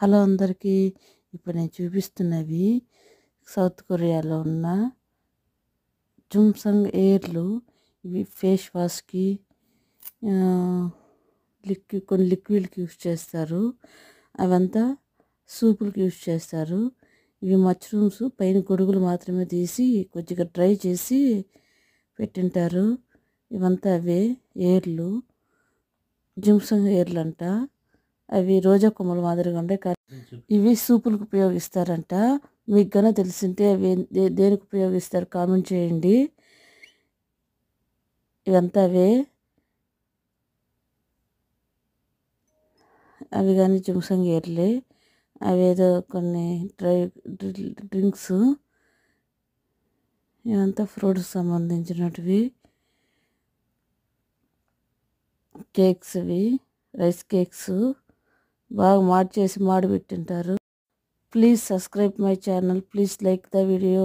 Hello అందరికీ. ఇప్పుడు నేను చూపిస్తున్నవి సౌత్ కొరియాలో ఉన్న జుమ్సంగ్ ఎయిర్లు. ఇవి ఫేస్ వాష్కి, కొన్ని లిక్విడ్కి యూస్ చేస్తారు. అవంతా సూపులకి యూస్ చేస్తారు. ఇవి మష్రూమ్స్ పైన గొడుగులు మాత్రమే తీసి కొద్దిగా డ్రై చేసి పెట్టింటారు. ఇవంతా అవే ఎయిర్లు, జుమ్సంగ్ ఎయిర్లు అంట. అవి రోజా కొమ్మల మాదిరిగా ఉండే. ఇవి సూపులకు ఉపయోగిస్తారంట. మీకు గన తెలిసింటే అవి దేనికి ఉపయోగిస్తారు కామెంట్ చేయండి. ఇవంతా అవి కానీ జుమ్సంగ్ ఎయిర్లే. అవేదో కొన్ని డ్రింక్స్, ఇవంతా ఫ్రూట్స్ సంబంధించినటివి. కేక్స్, ఇవి రైస్ కేక్స్ బాగా మాడి పెట్టింటారు. Please subscribe my channel. Please like the video.